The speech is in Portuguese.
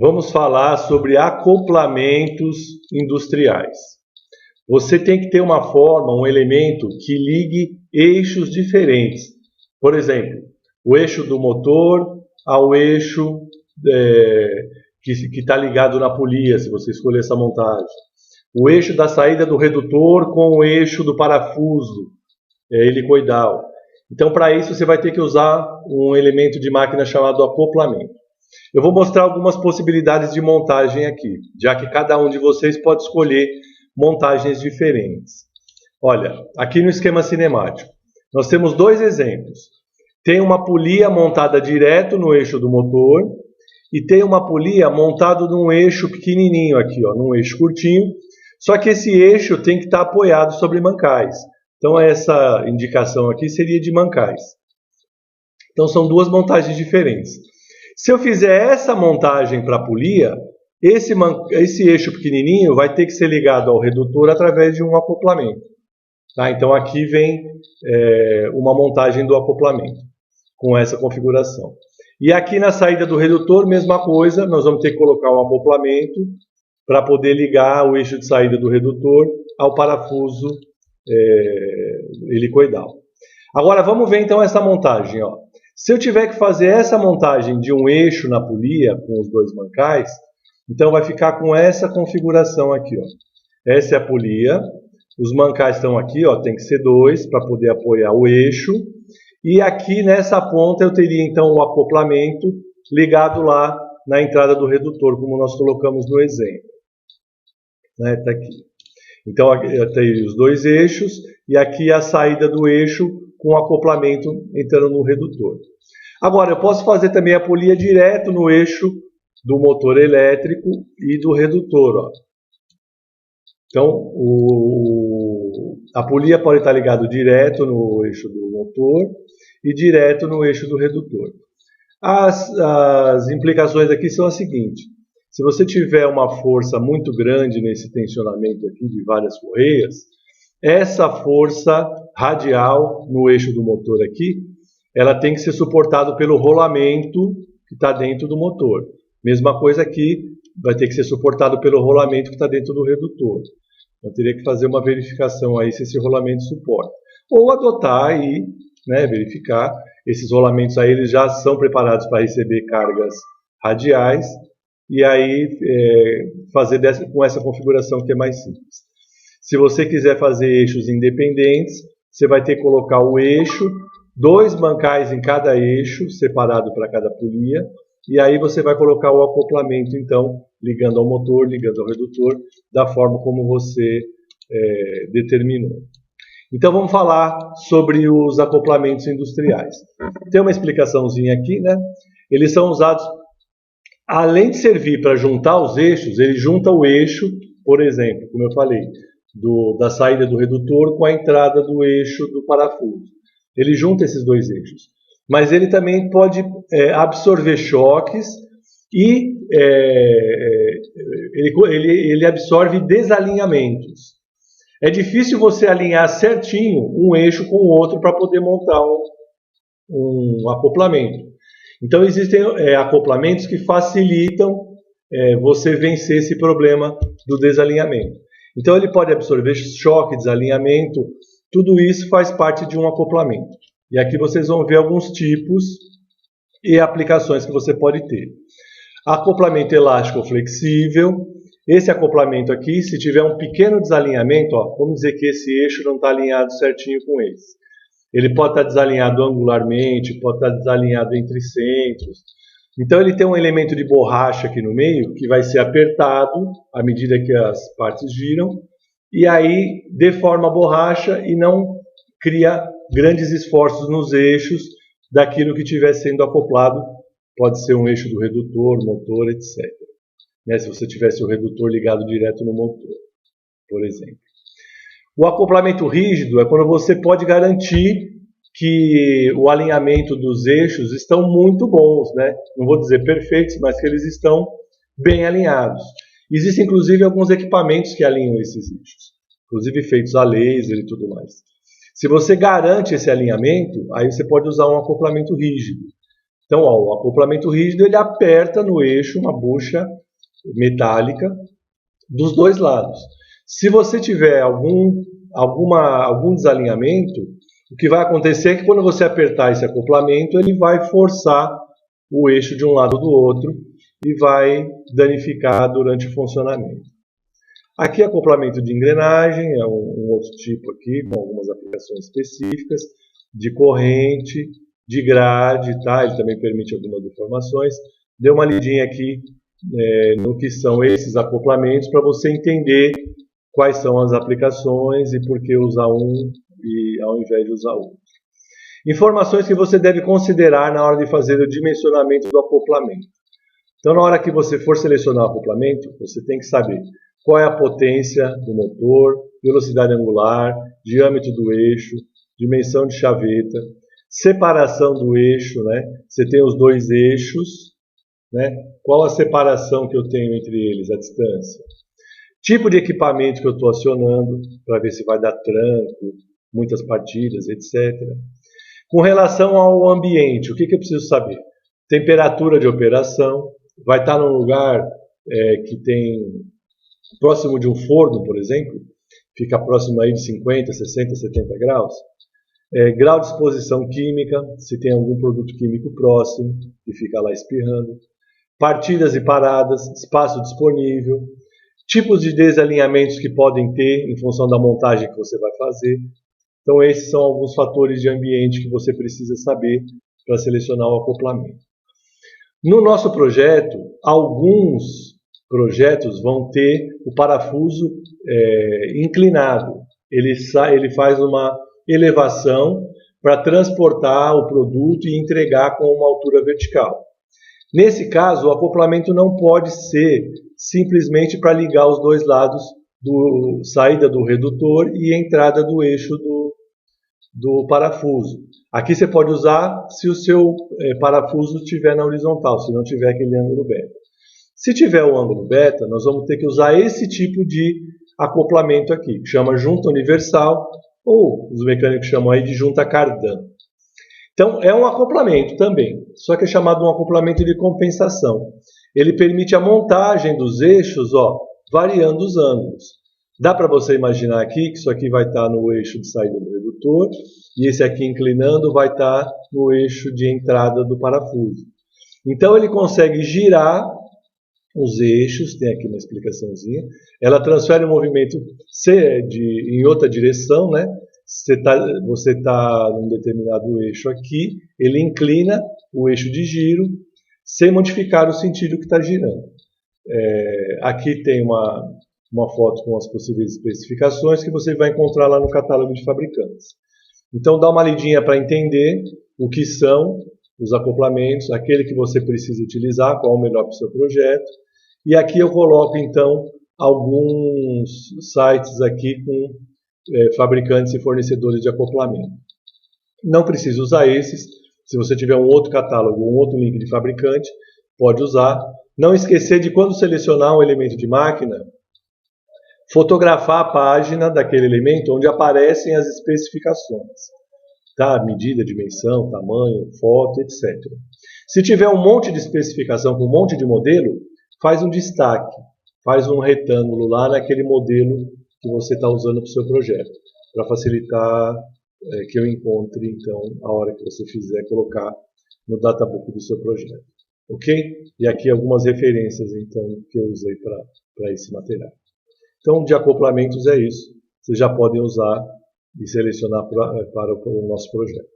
Vamos falar sobre acoplamentos industriais. Você tem que ter uma forma, um elemento que ligue eixos diferentes. Por exemplo, o eixo do motor ao eixo que está ligado na polia, se você escolher essa montagem. O eixo da saída do redutor com o eixo do parafuso helicoidal. Então, para isso, você vai ter que usar um elemento de máquina chamado acoplamento. Eu vou mostrar algumas possibilidades de montagem aqui, já que cada um de vocês pode escolher montagens diferentes. Olha, aqui no esquema cinemático, nós temos dois exemplos. Tem uma polia montada direto no eixo do motor e tem uma polia montada num eixo pequenininho aqui, ó, num eixo curtinho, só que esse eixo tem que estar apoiado sobre mancais. Então essa indicação aqui seria de mancais. Então são duas montagens diferentes. Se eu fizer essa montagem para a polia, esse eixo pequenininho vai ter que ser ligado ao redutor através de um acoplamento. Tá? Então aqui vem uma montagem do acoplamento, com essa configuração. E aqui na saída do redutor, mesma coisa, nós vamos ter que colocar um acoplamento para poder ligar o eixo de saída do redutor ao parafuso helicoidal. Agora vamos ver então essa montagem. Ó. Se eu tiver que fazer essa montagem de um eixo na polia com os dois mancais, então vai ficar com essa configuração aqui. Ó. Essa é a polia, os mancais estão aqui, ó, tem que ser dois para poder apoiar o eixo. E aqui nessa ponta eu teria então o acoplamento ligado lá na entrada do redutor, como nós colocamos no exemplo. Tá aqui. Então eu tenho os dois eixos e aqui a saída do eixo com o acoplamento entrando no redutor. Agora, eu posso fazer também a polia direto no eixo do motor elétrico e do redutor. Ó. Então, a polia pode estar ligada direto no eixo do motor e direto no eixo do redutor. As implicações aqui são as seguintes. Se você tiver uma força muito grande nesse tensionamento aqui de várias correias, essa força radial no eixo do motor aqui, ela tem que ser suportada pelo rolamento que está dentro do motor. Mesma coisa aqui, vai ter que ser suportado pelo rolamento que está dentro do redutor. Então teria que fazer uma verificação aí se esse rolamento suporta. Ou adotar e verificar. Esses rolamentos aí eles já são preparados para receber cargas radiais e aí fazer com essa configuração que é mais simples. Se você quiser fazer eixos independentes, você vai ter que colocar o eixo, dois mancais em cada eixo, separado para cada polia, e aí você vai colocar o acoplamento, então, ligando ao motor, ligando ao redutor, da forma como você determinou. Então vamos falar sobre os acoplamentos industriais. Tem uma explicaçãozinha aqui, né? Eles são usados, além de servir para juntar os eixos, ele junta o eixo, por exemplo, como eu falei, da saída do redutor com a entrada do eixo do parafuso. Ele junta esses dois eixos. Mas ele também pode absorver choques e ele absorve desalinhamentos. É difícil você alinhar certinho um eixo com o outro para poder montar um acoplamento. Então existem acoplamentos que facilitam você vencer esse problema do desalinhamento. Então ele pode absorver choque, desalinhamento, tudo isso faz parte de um acoplamento. E aqui vocês vão ver alguns tipos e aplicações que você pode ter. Acoplamento elástico flexível. Esse acoplamento aqui, se tiver um pequeno desalinhamento, ó, vamos dizer que esse eixo não está alinhado certinho com esse. Ele pode estar desalinhado angularmente, pode estar desalinhado entre centros. Então ele tem um elemento de borracha aqui no meio que vai ser apertado à medida que as partes giram e aí deforma a borracha e não cria grandes esforços nos eixos daquilo que estiver sendo acoplado. Pode ser um eixo do redutor, motor, etc. Se você tivesse o redutor ligado direto no motor, por exemplo. O acoplamento rígido é quando você pode garantir que o alinhamento dos eixos estão muito bons, né? Não vou dizer perfeitos, mas que eles estão bem alinhados. Existem inclusive alguns equipamentos que alinham esses eixos, inclusive feitos a laser e tudo mais. Se você garante esse alinhamento, aí você pode usar um acoplamento rígido. Então, ó, o acoplamento rígido ele aperta no eixo uma bucha metálica dos dois lados. Se você tiver algum desalinhamento, o que vai acontecer é que quando você apertar esse acoplamento, ele vai forçar o eixo de um lado do outro e vai danificar durante o funcionamento. Aqui acoplamento de engrenagem, é um outro tipo aqui, com algumas aplicações específicas, de corrente, de grade, tá? Ele também permite algumas deformações. Dê uma lidinha aqui no que são esses acoplamentos para você entender quais são as aplicações e por que usar um e ao invés de usar outro. Informações que você deve considerar na hora de fazer o dimensionamento do acoplamento. Então, na hora que você for selecionar o acoplamento, você tem que saber qual é a potência do motor, velocidade angular, diâmetro do eixo, dimensão de chaveta, separação do eixo, né? Você tem os dois eixos, né? Qual a separação que eu tenho entre eles, a distância? Tipo de equipamento que eu estou acionando, para ver se vai dar tranco, muitas partidas, etc. Com relação ao ambiente, o que eu preciso saber? Temperatura de operação, vai estar num lugar que tem próximo de um forno, por exemplo, fica próximo aí de 50, 60, 70 graus. Grau de exposição química, se tem algum produto químico próximo, que fica lá espirrando. Partidas e paradas, espaço disponível, tipos de desalinhamentos que podem ter em função da montagem que você vai fazer. Então esses são alguns fatores de ambiente que você precisa saber para selecionar o acoplamento. No nosso projeto, alguns projetos vão ter o parafuso inclinado. Ele faz uma elevação para transportar o produto e entregar com uma altura vertical. Nesse caso, o acoplamento não pode ser simplesmente para ligar os dois lados, saída do redutor e entrada do eixo do parafuso. Aqui você pode usar se o seu parafuso estiver na horizontal, se não tiver aquele ângulo beta. Se tiver o ângulo beta, nós vamos ter que usar esse tipo de acoplamento aqui, que chama junta universal, ou os mecânicos chamam aí de junta cardan. Então, é um acoplamento também, só que é chamado um acoplamento de compensação. Ele permite a montagem dos eixos, variando os ângulos. Dá para você imaginar aqui que isso aqui vai estar no eixo de saída do redutor, e esse aqui inclinando vai estar no eixo de entrada do parafuso. Então, ele consegue girar os eixos, tem aqui uma explicaçãozinha, ela transfere o movimento em outra direção, né? Você está num determinado eixo aqui, ele inclina o eixo de giro sem modificar o sentido que está girando. Aqui tem uma foto com as possíveis especificações que você vai encontrar lá no catálogo de fabricantes. Então dá uma lidinha para entender o que são os acoplamentos, aquele que você precisa utilizar, qual é o melhor para o seu projeto. E aqui eu coloco então alguns sites aqui com fabricantes e fornecedores de acoplamento. Não precisa usar esses. Se você tiver um outro catálogo, um outro link de fabricante, pode usar. Não esquecer de, quando selecionar um elemento de máquina, fotografar a página daquele elemento onde aparecem as especificações. Tá? Medida, dimensão, tamanho, foto, etc. Se tiver um monte de especificação com um monte de modelo, faz um destaque, faz um retângulo lá naquele modelo que você está usando para o seu projeto, para facilitar que eu encontre, então, a hora que você fizer, colocar no databook do seu projeto. Ok? E aqui algumas referências, então, que eu usei para esse material. Então, de acoplamentos é isso. Vocês já podem usar e selecionar para o nosso projeto.